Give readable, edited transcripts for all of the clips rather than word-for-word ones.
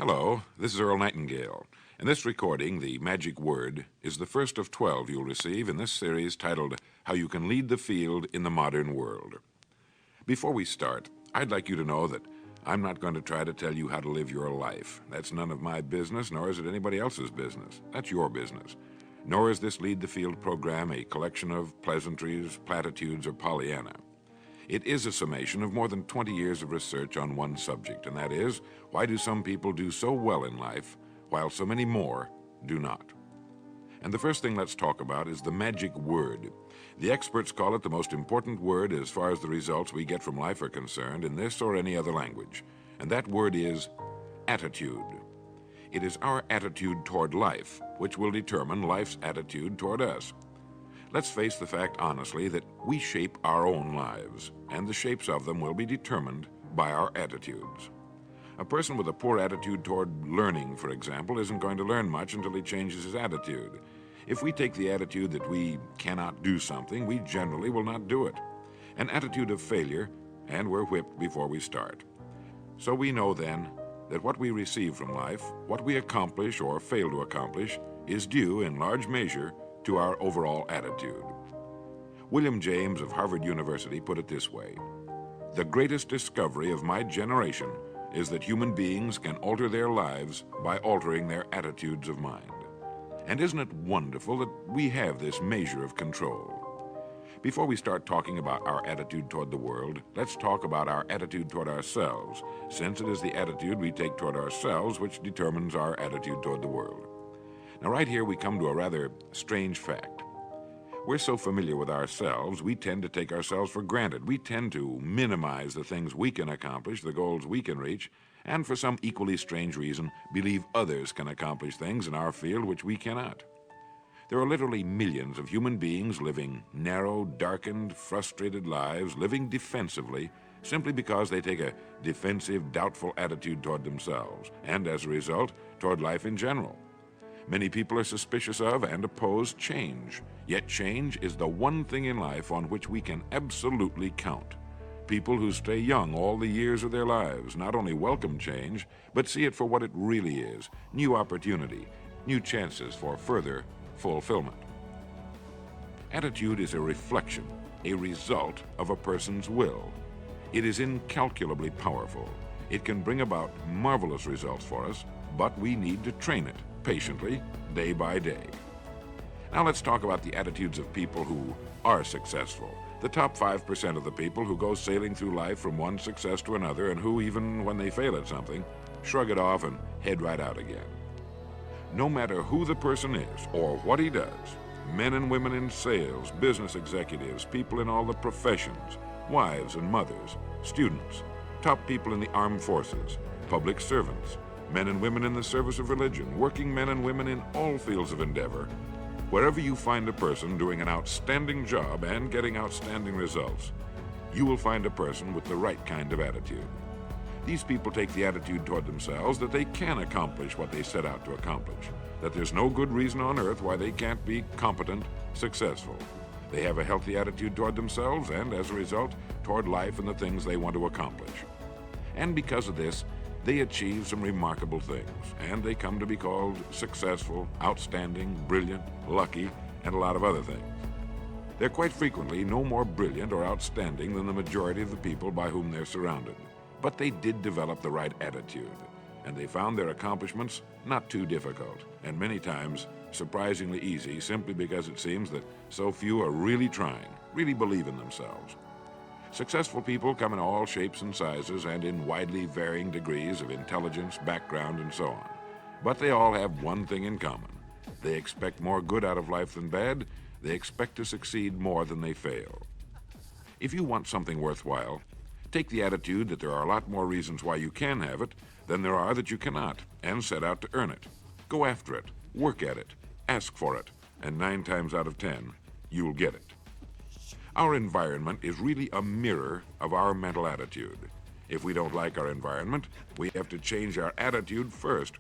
Hello, this is Earl Nightingale, and this recording, The Magic Word, is the first of 12 you'll receive in this series titled How You Can Lead the Field in the Modern World. Before we start, I'd like you to know that I'm not going to try to tell you how to live your life. That's none of my business, nor is it anybody else's business. That's your business. Nor is this Lead the Field program a collection of pleasantries, platitudes, or Pollyanna. It is a summation of more than 20 years of research on one subject, and that is, why do some people do so well in life, while so many more do not? And the first thing let's talk about is the magic word. The experts call it the most important word as far as the results we get from life are concerned in this or any other language, and that word is attitude. It is our attitude toward life which will determine life's attitude toward us. Let's face the fact honestly that we shape our own lives, and the shapes of them will be determined by our attitudes. A person with a poor attitude toward learning, for example, isn't going to learn much until he changes his attitude. If we take the attitude that we cannot do something, we generally will not do it. An attitude of failure, and we're whipped before we start. So we know then that what we receive from life, what we accomplish or fail to accomplish, is due in large measure to our overall attitude. William James of Harvard University put it this way: "The greatest discovery of my generation is that human beings can alter their lives by altering their attitudes of mind." And isn't it wonderful that we have this measure of control? Before we start talking about our attitude toward the world, let's talk about our attitude toward ourselves, since it is the attitude we take toward ourselves which determines our attitude toward the world. Now, right here we come to a rather strange fact. We're so familiar with ourselves, we tend to take ourselves for granted. We tend to minimize the things we can accomplish, the goals we can reach, and for some equally strange reason, believe others can accomplish things in our field which we cannot. There are literally millions of human beings living narrow, darkened, frustrated lives, living defensively, simply because they take a defensive, doubtful attitude toward themselves, and as a result, toward life in general. Many people are suspicious of and oppose change, yet change is the one thing in life on which we can absolutely count. People who stay young all the years of their lives not only welcome change, but see it for what it really is: new opportunity, new chances for further fulfillment. Attitude is a reflection, a result of a person's will. It is incalculably powerful. It can bring about marvelous results for us, but we need to train it patiently, day by day. Now let's talk about the attitudes of people who are successful. The top 5% of the people who go sailing through life from one success to another, and who, even when they fail at something, shrug it off and head right out again. No matter who the person is or what he does, men and women in sales, business executives, people in all the professions, wives and mothers, students, top people in the armed forces, public servants, men and women in the service of religion, working men and women in all fields of endeavor, wherever you find a person doing an outstanding job and getting outstanding results, you will find a person with the right kind of attitude. These people take the attitude toward themselves that they can accomplish what they set out to accomplish, that there's no good reason on earth why they can't be competent, successful. They have a healthy attitude toward themselves and, as a result, toward life and the things they want to accomplish. And because of this, they achieve some remarkable things, and they come to be called successful, outstanding, brilliant, lucky, and a lot of other things. They're quite frequently no more brilliant or outstanding than the majority of the people by whom they're surrounded. But they did develop the right attitude, and they found their accomplishments not too difficult, and many times surprisingly easy, simply because it seems that so few are really trying, really believe in themselves. Successful people come in all shapes and sizes and in widely varying degrees of intelligence, background, and so on. But they all have one thing in common. They expect more good out of life than bad. They expect to succeed more than they fail. If you want something worthwhile, take the attitude that there are a lot more reasons why you can have it than there are that you cannot, and set out to earn it. Go after it, work at it, ask for it, and 9 times out of 10, you'll get it. Our environment is really a mirror of our mental attitude. If we don't like our environment, we have to change our attitude first.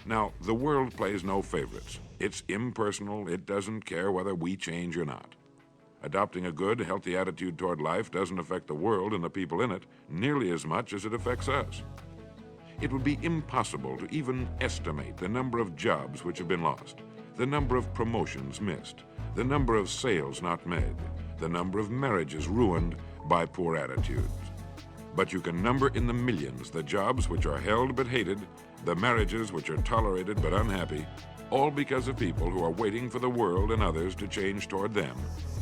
Now, the world plays no favorites. It's impersonal. It doesn't care whether we change or not. Adopting a good, healthy attitude toward life doesn't affect the world and the people in it nearly as much as it affects us. It would be impossible to even estimate the number of jobs which have been lost, the number of promotions missed, the number of sales not made, the number of marriages ruined by poor attitudes. But you can number in the millions the jobs which are held but hated, the marriages which are tolerated but unhappy, all because of people who are waiting for the world and others to change toward them,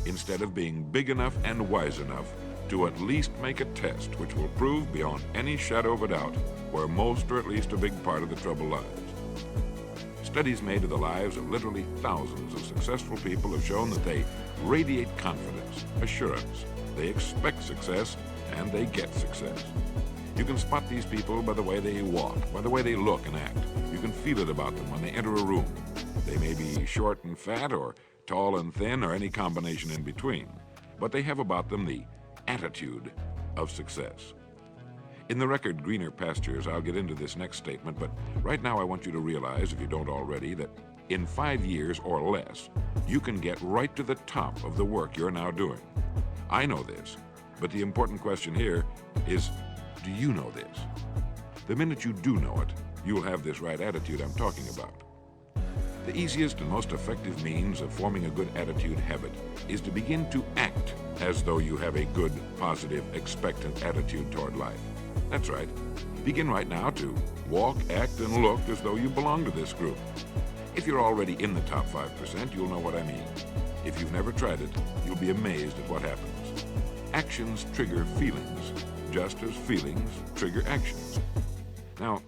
instead of being big enough and wise enough to at least make a test which will prove beyond any shadow of a doubt where most or at least a big part of the trouble lies. Studies made of the lives of literally thousands of successful people have shown that they radiate confidence, assurance, they expect success, and they get success. You can spot these people by the way they walk, by the way they look and act. You can feel it about them when they enter a room. They may be short and fat, or tall and thin, or any combination in between, but they have about them the attitude of success. In the record Greener Pastures, I'll get into this next statement, but right now I want you to realize, if you don't already, that in 5 years or less, you can get right to the top of the work you're now doing. I know this, but the important question here is, do you know this? The minute you do know it, you'll have this right attitude I'm talking about. The easiest and most effective means of forming a good attitude habit is to begin to act as though you have a good, positive, expectant attitude toward life. That's right. Begin right now to walk, act, and look as though you belong to this group. If you're already in the top 5%, you'll know what I mean. If you've never tried it, you'll be amazed at what happens. Actions trigger feelings, just as feelings trigger actions. Now,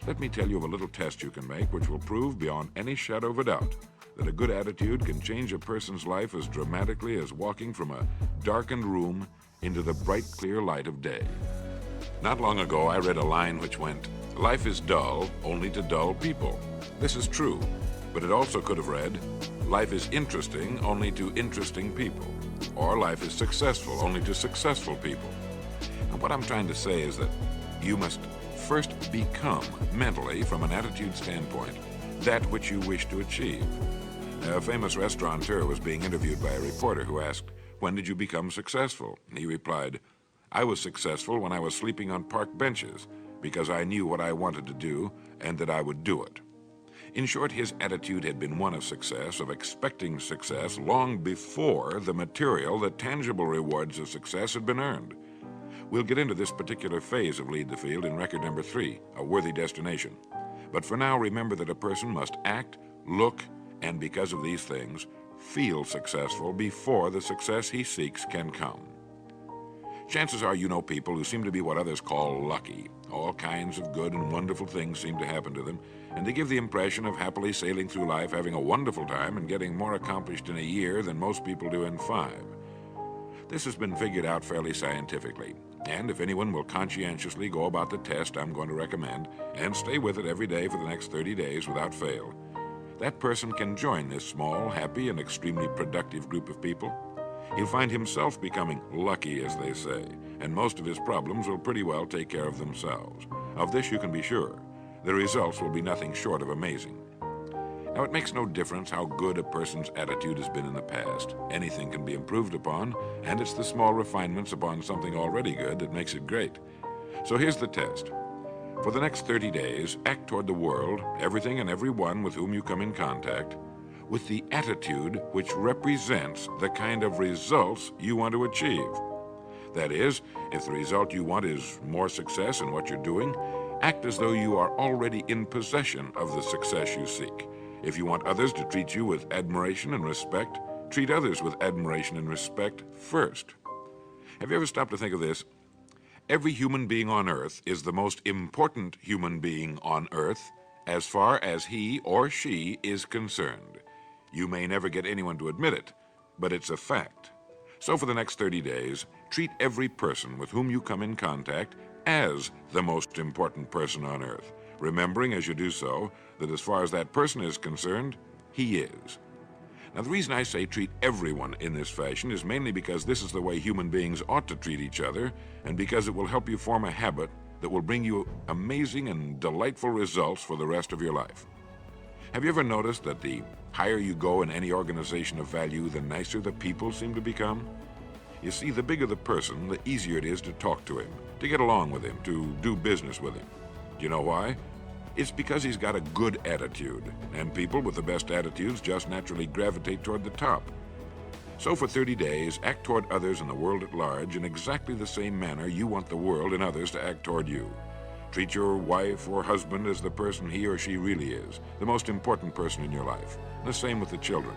let me tell you of a little test you can make which will prove beyond any shadow of a doubt that a good attitude can change a person's life as dramatically as walking from a darkened room into the bright, clear light of day. Not long ago, I read a line which went, "Life is dull only to dull people." This is true, but it also could have read, "Life is interesting only to interesting people," or "Life is successful only to successful people." And what I'm trying to say is that you must first become mentally, from an attitude standpoint, that which you wish to achieve. A famous restaurateur was being interviewed by a reporter who asked, "When did you become successful?" And he replied, "I was successful when I was sleeping on park benches because I knew what I wanted to do and that I would do it." In short, his attitude had been one of success, of expecting success long before the material, the tangible rewards of success had been earned. We'll get into this particular phase of Lead the Field in record number 3, A Worthy Destination. But for now, remember that a person must act, look, and because of these things, feel successful before the success he seeks can come. Chances are you know people who seem to be what others call lucky. All kinds of good and wonderful things seem to happen to them, and they give the impression of happily sailing through life, having a wonderful time, and getting more accomplished in a year than most people do in 5. This has been figured out fairly scientifically, and if anyone will conscientiously go about the test I'm going to recommend and stay with it every day for the next 30 days without fail, that person can join this small, happy, and extremely productive group of people. He'll find himself becoming lucky, as they say, and most of his problems will pretty well take care of themselves. Of this you can be sure. The results will be nothing short of amazing. Now, it makes no difference how good a person's attitude has been in the past. Anything can be improved upon, and it's the small refinements upon something already good that makes it great. So here's the test. For the next 30 days, act toward the world, everything and everyone with whom you come in contact, with the attitude which represents the kind of results you want to achieve. That is, if the result you want is more success in what you're doing, act as though you are already in possession of the success you seek. If you want others to treat you with admiration and respect, treat others with admiration and respect first. Have you ever stopped to think of this? Every human being on earth is the most important human being on earth as far as he or she is concerned. You may never get anyone to admit it, but it's a fact. So for the next 30 days, treat every person with whom you come in contact as the most important person on earth, remembering as you do so that as far as that person is concerned, he is. Now, the reason I say treat everyone in this fashion is mainly because this is the way human beings ought to treat each other, and because it will help you form a habit that will bring you amazing and delightful results for the rest of your life. Have you ever noticed that the higher you go in any organization of value, the nicer the people seem to become? You see, the bigger the person, the easier it is to talk to him, to get along with him, to do business with him. You know why? It's because he's got a good attitude, and people with the best attitudes just naturally gravitate toward the top. So for 30 days, act toward others and the world at large in exactly the same manner you want the world and others to act toward you. Treat your wife or husband as the person he or she really is, the most important person in your life. The same with the children.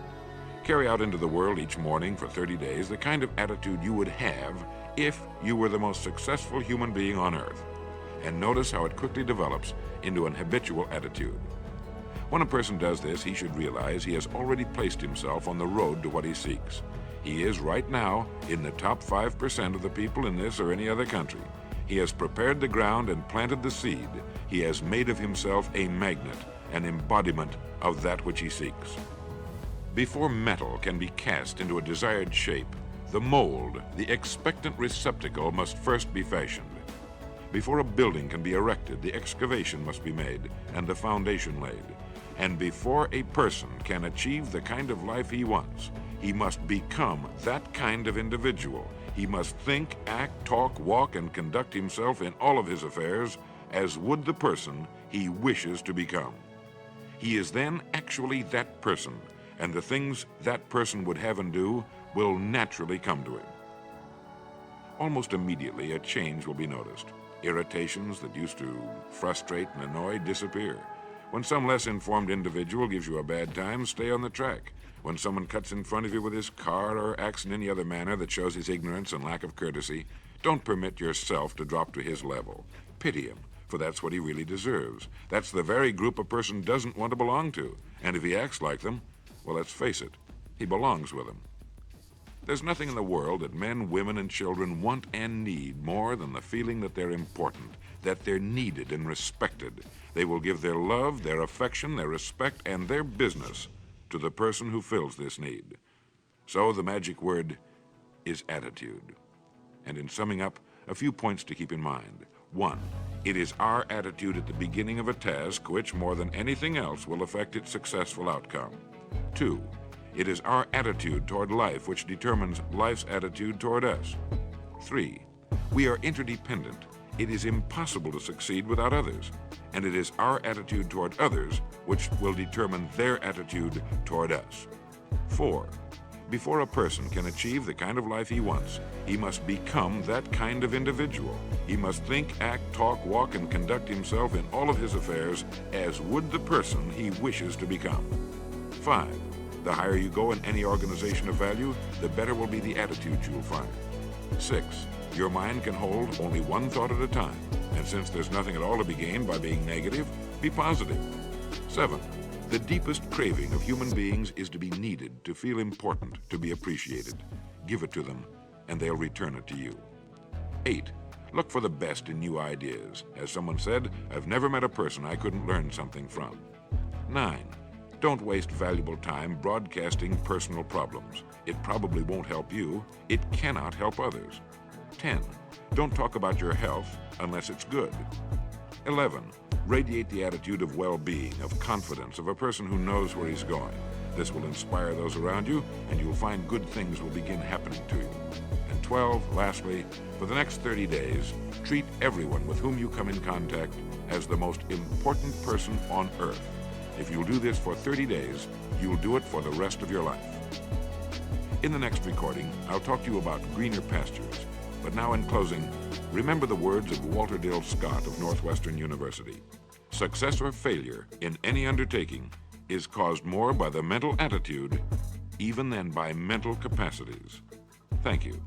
Carry out into the world each morning for 30 days the kind of attitude you would have if you were the most successful human being on earth. And notice how it quickly develops into an habitual attitude. When a person does this, he should realize he has already placed himself on the road to what he seeks. He is right now in the top 5% of the people in this or any other country. He has prepared the ground and planted the seed. He has made of himself a magnet, an embodiment of that which he seeks. Before metal can be cast into a desired shape, the mold, the expectant receptacle, must first be fashioned. Before a building can be erected, the excavation must be made and the foundation laid. And before a person can achieve the kind of life he wants, he must become that kind of individual. He must think, act, talk, walk, and conduct himself in all of his affairs as would the person he wishes to become. He is then actually that person, and the things that person would have and do will naturally come to him. Almost immediately, a change will be noticed. Irritations that used to frustrate and annoy disappear. When some less informed individual gives you a bad time, stay on the track. When someone cuts in front of you with his car or acts in any other manner that shows his ignorance and lack of courtesy, don't permit yourself to drop to his level. Pity him, for that's what he really deserves. That's the very group a person doesn't want to belong to. And if he acts like them, well, let's face it, he belongs with them. There's nothing in the world that men, women, and children want and need more than the feeling that they're important, that they're needed and respected. They will give their love, their affection, their respect, and their business to the person who fills this need. So the magic word is attitude. And in summing up, a few points to keep in mind. 1, it is our attitude at the beginning of a task which, more than anything else, will affect its successful outcome. 2, it is our attitude toward life which determines life's attitude toward us. 3, we are interdependent. It is impossible to succeed without others. And it is our attitude toward others which will determine their attitude toward us. 4, before a person can achieve the kind of life he wants, he must become that kind of individual. He must think, act, talk, walk, and conduct himself in all of his affairs as would the person he wishes to become. 5, the higher you go in any organization of value, the better will be the attitudes you'll find. 6, your mind can hold only one thought at a time, and since there's nothing at all to be gained by being negative, be positive. 7, the deepest craving of human beings is to be needed, to feel important, to be appreciated. Give it to them, and they'll return it to you. 8, look for the best in new ideas. As someone said, I've never met a person I couldn't learn something from. 9, don't waste valuable time broadcasting personal problems. It probably won't help you. It cannot help others. 10, don't talk about your health unless it's good. 11, radiate the attitude of well-being, of confidence, of a person who knows where he's going. This will inspire those around you, and you'll find good things will begin happening to you. And 12, lastly, for the next 30 days, treat everyone with whom you come in contact as the most important person on earth. If you'll do this for 30 days, you'll do it for the rest of your life. In the next recording, I'll talk to you about greener pastures. But now in closing, remember the words of Walter Dill Scott of Northwestern University. Success or failure in any undertaking is caused more by the mental attitude even than by mental capacities. Thank you.